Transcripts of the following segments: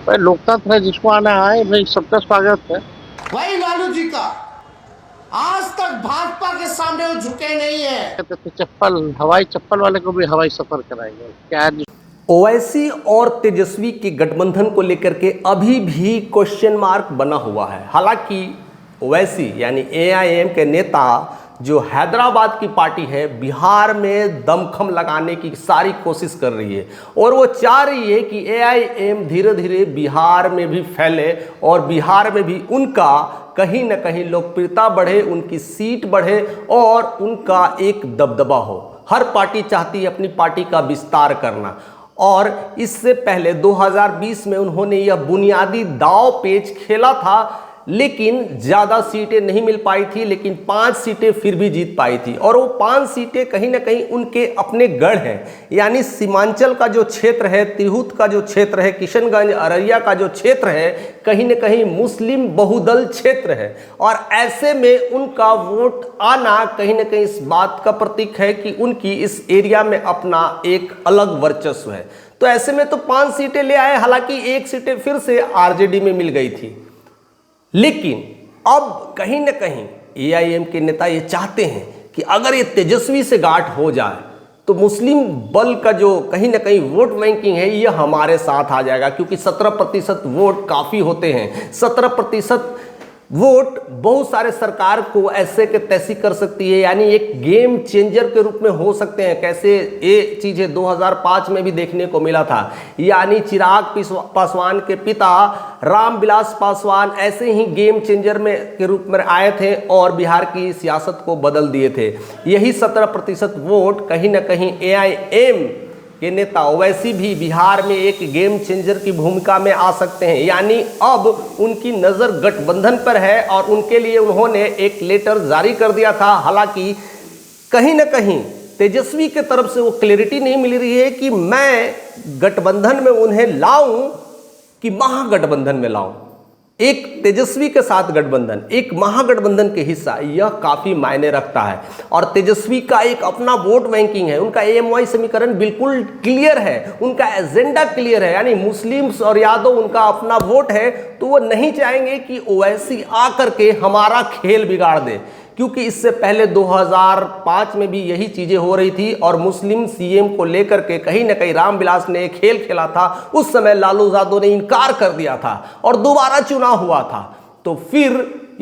भाई लोकतंत्र है, जिसको आना आए भाई, सबका स्वागत है। वही लालू जी का आज तक भाजपा के सामने वो झुके नहीं है। तो चप्पल, हवाई चप्पल वाले को भी हवाई सफर कराएंगे क्या है? ओवैसी और तेजस्वी के गठबंधन को लेकर के अभी भी क्वेश्चन मार्क बना हुआ है। हालांकि ओवैसी यानी एआईएम के नेता जो हैदराबाद की पार्टी है, बिहार में दमखम लगाने की सारी कोशिश कर रही है और वो चाह रही है कि एआईएम धीरे धीरे बिहार में भी फैले और बिहार में भी उनका कहीं ना कहीं लोकप्रियता बढ़े, उनकी सीट बढ़े और उनका एक दबदबा हो। हर पार्टी चाहती है अपनी पार्टी का विस्तार करना और इससे पहले 2020 में उन्होंने यह बुनियादी दांव पेच खेला था, लेकिन ज़्यादा सीटें नहीं मिल पाई थी, लेकिन 5 सीटें फिर भी जीत पाई थी और वो 5 सीटें कहीं ना कहीं उनके अपने गढ़ हैं। यानी सीमांचल का जो क्षेत्र है, तिरहुत का जो क्षेत्र है, किशनगंज अररिया का जो क्षेत्र है, कहीं ना कहीं मुस्लिम बहुदल क्षेत्र है और ऐसे में उनका वोट आना कहीं ना कहीं इस बात का प्रतीक है कि उनकी इस एरिया में अपना एक अलग वर्चस्व है। तो ऐसे में तो 5 सीटें ले आए, हालांकि 1 सीटें फिर से आरजेडी में मिल गई थी। लेकिन अब कहीं ना कहीं एआईएम के नेता ये चाहते हैं कि अगर ये तेजस्वी से गांठ हो जाए तो मुस्लिम बल का जो कहीं ना कहीं वोट बैंकिंग है ये हमारे साथ आ जाएगा, क्योंकि 17% वोट काफ़ी होते हैं। 17% वोट बहुत सारे सरकार को ऐसे के तैसी कर सकती है, यानी एक गेम चेंजर के रूप में हो सकते हैं। कैसे ये चीज़ें 2005 में भी देखने को मिला था, यानी चिराग पासवान के पिता रामविलास पासवान ऐसे ही गेम चेंजर में के रूप में आए थे और बिहार की सियासत को बदल दिए थे। यही 17% वोट कहीं ना कहीं एआईएम के नेता ओवैसी भी बिहार में एक गेम चेंजर की भूमिका में आ सकते हैं। यानी अब उनकी नज़र गठबंधन पर है और उनके लिए उन्होंने एक लेटर जारी कर दिया था। हालांकि कहीं ना कहीं तेजस्वी के तरफ से वो क्लैरिटी नहीं मिल रही है कि मैं गठबंधन में उन्हें लाऊं कि महागठबंधन में लाऊं। एक तेजस्वी के साथ गठबंधन, एक महागठबंधन के हिस्सा, यह काफ़ी मायने रखता है और तेजस्वी का एक अपना वोट बैंकिंग है। उनका एएमवाई समीकरण बिल्कुल क्लियर है, उनका एजेंडा क्लियर है, यानी मुस्लिम्स और यादव उनका अपना वोट है। तो वो नहीं चाहेंगे कि ओवैसी आकर के हमारा खेल बिगाड़ दे, क्योंकि इससे पहले 2005 में भी यही चीज़ें हो रही थी और मुस्लिम सीएम को लेकर के कहीं ना कहीं रामविलास ने एक खेल खेला था। उस समय लालू यादव ने इनकार कर दिया था और दोबारा चुनाव हुआ था। तो फिर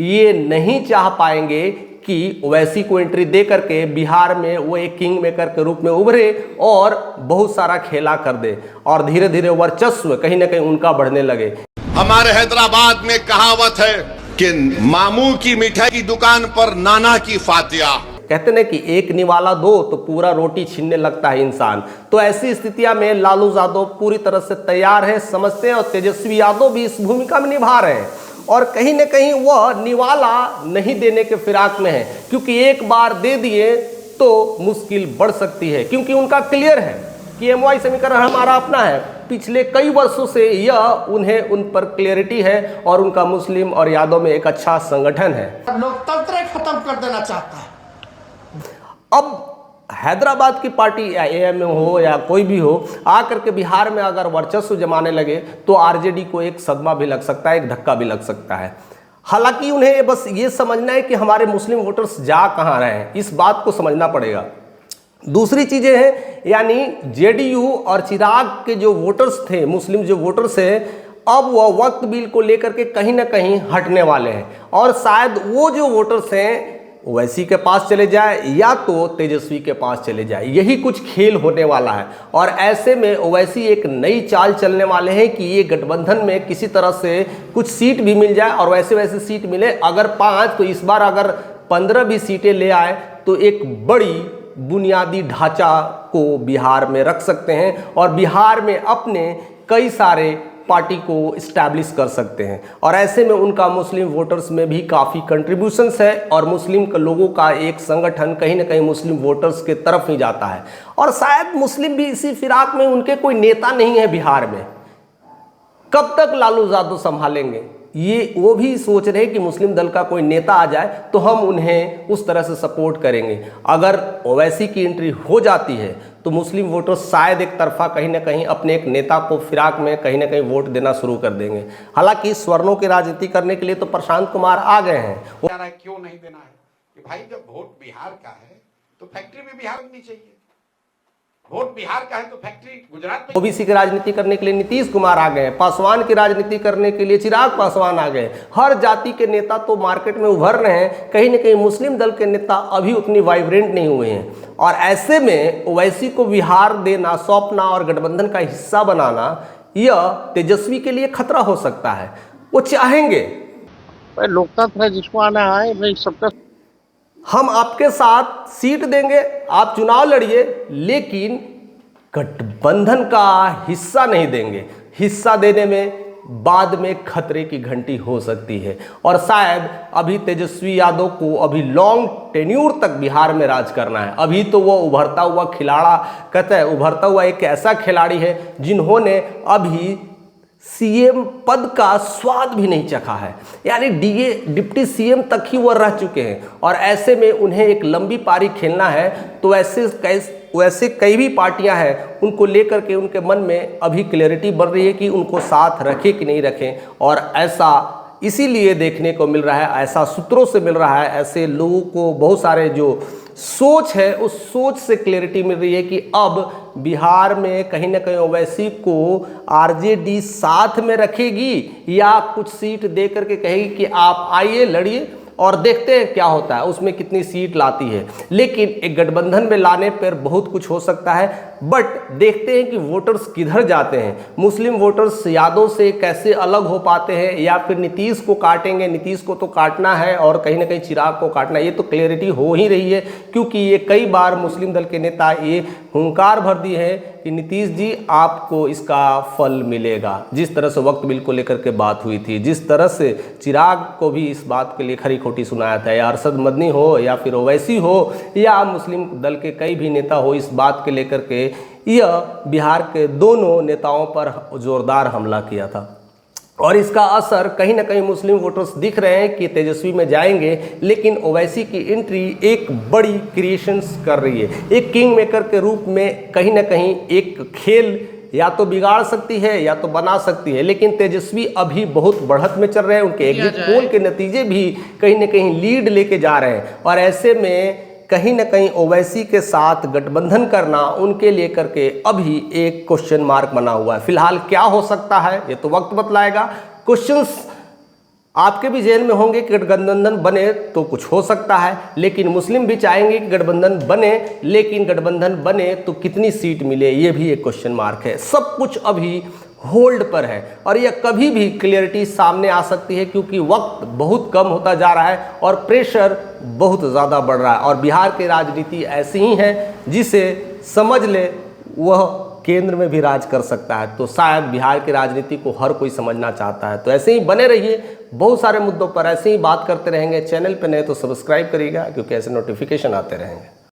ये नहीं चाह पाएंगे कि ओवैसी को एंट्री दे करके बिहार में वो एक किंग मेकर के रूप में उभरे और बहुत सारा खेला कर दे और धीरे धीरे वर्चस्व कहीं ना कहीं उनका बढ़ने लगे। हमारे हैदराबाद में कहावत है कि मामू की मिठाई की दुकान पर नाना की फातिया। कहते हैं कि एक निवाला दो तो पूरा रोटी छीनने लगता है इंसान। तो ऐसी स्थितियां में लालू यादव पूरी तरह से तैयार है, समझते हैं, और तेजस्वी यादव भी इस भूमिका में निभा रहे हैं और कहीं ना कहीं वह निवाला नहीं देने के फिराक में है, क्योंकि एक बार दे दिए तो मुश्किल बढ़ सकती है, क्योंकि उनका क्लियर है कि एमवाई समीकरण हमारा अपना है। पिछले कई वर्षों से यह उन पर क्लियरिटी है और उनका मुस्लिम और यादव में एक अच्छा संगठन है। लोकतंत्र खत्म कर देना चाहता है। अब हैदराबाद की पार्टी या एएमएम हो या कोई भी हो आकर के बिहार में अगर वर्चस्व जमाने लगे तो आरजेडी को एक सदमा भी लग सकता है, एक धक्का भी लग सकता है। हालांकि उन्हें बस ये समझना है कि हमारे मुस्लिम वोटर्स जा कहाँ रहे हैं, इस बात को समझना पड़ेगा। दूसरी चीज़ें हैं, यानी जेडीयू और चिराग के जो वोटर्स थे, मुस्लिम जो वोटर्स हैं, अब वह वक्त बिल को लेकर के कहीं ना कहीं हटने वाले हैं और शायद वो जो वोटर्स हैं ओवैसी के पास चले जाए या तो तेजस्वी के पास चले जाए। यही कुछ खेल होने वाला है और ऐसे में ओवैसी एक नई चाल चलने वाले हैं कि ये गठबंधन में किसी तरह से कुछ सीट भी मिल जाए और वैसे सीट मिले। अगर 5 तो इस बार अगर 15 भी सीटें ले आए तो एक बड़ी बुनियादी ढांचा को बिहार में रख सकते हैं और बिहार में अपने कई सारे पार्टी को इस्टेब्लिश कर सकते हैं और ऐसे में उनका मुस्लिम वोटर्स में भी काफ़ी कंट्रीब्यूशंस है और मुस्लिम लोगों का एक संगठन कहीं ना कहीं मुस्लिम वोटर्स के तरफ ही जाता है और शायद मुस्लिम भी इसी फिराक में, उनके कोई नेता नहीं है बिहार में। कब तक लालू यादव संभालेंगे, ये वो भी सोच रहे हैं कि मुस्लिम दल का कोई नेता आ जाए तो हम उन्हें उस तरह से सपोर्ट करेंगे। अगर ओवैसी की एंट्री हो जाती है तो मुस्लिम वोटर शायद एक तरफा कहीं ना कहीं अपने एक नेता को फिराक में कहीं ना कहीं वोट देना शुरू कर देंगे। हालांकि स्वर्णों की राजनीति करने के लिए तो प्रशांत कुमार आ गए हैं। क्यों नहीं देना है कि भाई जब वोट बिहार का है तो फैक्ट्री भी बिहार लगनी चाहिए। वोट बिहार का है तो फैक्ट्री गुजरात में। ओबीसी की राजनीति करने के लिए नीतीश कुमार आ गए, पासवान की राजनीति करने के लिए चिराग पासवान आ गए। हर जाति के नेता तो मार्केट में उभर रहे हैं, कहीं ना कहीं मुस्लिम दल के नेता अभी उतनी वाइब्रेंट नहीं हुए हैं। और ऐसे में ओवैसी को बिहार देना, सौंपना और गठबंधन का हिस्सा बनाना, यह तेजस्वी के लिए खतरा हो सकता है। वो चाहेंगे भाई लोकतंत्र है, जिसको आना है भाई सबका। हम आपके साथ सीट देंगे, आप चुनाव लड़िए, लेकिन गठबंधन का हिस्सा नहीं देंगे। हिस्सा देने में बाद में खतरे की घंटी हो सकती है। और शायद अभी तेजस्वी यादव को अभी लॉन्ग टेन्यूर तक बिहार में राज करना है। अभी तो वो उभरता हुआ खिलाड़ा, कहते हैं उभरता हुआ एक ऐसा खिलाड़ी है जिन्होंने अभी सीएम पद का स्वाद भी नहीं चखा है, यानी डिप्टी सीएम तक ही वो रह चुके हैं। और ऐसे में उन्हें एक लंबी पारी खेलना है, तो वैसे कई भी पार्टियां हैं, उनको लेकर के उनके मन में अभी क्लैरिटी बढ़ रही है कि उनको साथ रखें कि नहीं रखें। और ऐसा इसीलिए देखने को मिल रहा है, ऐसा सूत्रों से मिल रहा है, ऐसे लोगों को बहुत सारे जो सोच है उस सोच से क्लैरिटी मिल रही है कि अब बिहार में कहीं ना कहीं ओवैसी को आरजेडी साथ में रखेगी या कुछ सीट दे करके कहेगी कि आप आइए लड़िए और देखते हैं क्या होता है, उसमें कितनी सीट लाती है। लेकिन एक गठबंधन में लाने पर बहुत कुछ हो सकता है, बट देखते हैं कि वोटर्स किधर जाते हैं। मुस्लिम वोटर्स यादव से कैसे अलग हो पाते हैं, या फिर नीतीश को काटेंगे। नीतीश को तो काटना है और कहीं ना कहीं चिराग को काटना है, ये तो क्लैरिटी हो ही रही है, क्योंकि ये कई बार मुस्लिम दल के नेता ये हुंकार भर दिए हैं कि नीतीश जी आपको इसका फल मिलेगा। जिस तरह से वक्त बिल को लेकर के बात हुई थी, जिस तरह से चिराग को भी इस बात के लिए खरी खोटी सुनाया था, या अरशद मदनी हो या फिर ओवैसी हो या मुस्लिम दल के कई भी नेता हो, इस बात के लेकर के यह बिहार के दोनों नेताओं पर जोरदार हमला किया था। और इसका असर कहीं ना कहीं मुस्लिम वोटर्स दिख रहे हैं कि तेजस्वी में जाएंगे, लेकिन ओवैसी की एंट्री एक बड़ी क्रिएशंस कर रही है। एक किंग मेकर के रूप में कहीं ना कहीं एक खेल या तो बिगाड़ सकती है या तो बना सकती है। लेकिन तेजस्वी अभी बहुत बढ़त में चल रहे हैं, उनके एग्जिट पोल के नतीजे भी कहीं ना कहीं लीड लेके जा रहे हैं। और ऐसे में कहीं ना कहीं ओवैसी के साथ गठबंधन करना उनके लिए करके अभी एक क्वेश्चन मार्क बना हुआ है। फिलहाल क्या हो सकता है ये तो वक्त बतलाएगा। क्वेश्चंस आपके भी जेल में होंगे कि गठबंधन बने तो कुछ हो सकता है, लेकिन मुस्लिम भी चाहेंगे कि गठबंधन बने, लेकिन गठबंधन बने तो कितनी सीट मिले ये भी एक क्वेश्चन मार्क है। सब कुछ अभी होल्ड पर है और यह कभी भी क्लियरिटी सामने आ सकती है, क्योंकि वक्त बहुत कम होता जा रहा है और प्रेशर बहुत ज़्यादा बढ़ रहा है। और बिहार की राजनीति ऐसी ही है जिसे समझ ले वह केंद्र में भी राज कर सकता है। तो शायद बिहार की राजनीति को हर कोई समझना चाहता है। तो ऐसे ही बने रहिए, बहुत सारे मुद्दों पर ऐसे ही बात करते रहेंगे। चैनल पर नए तो सब्सक्राइब करिएगा, क्योंकि ऐसे नोटिफिकेशन आते रहेंगे।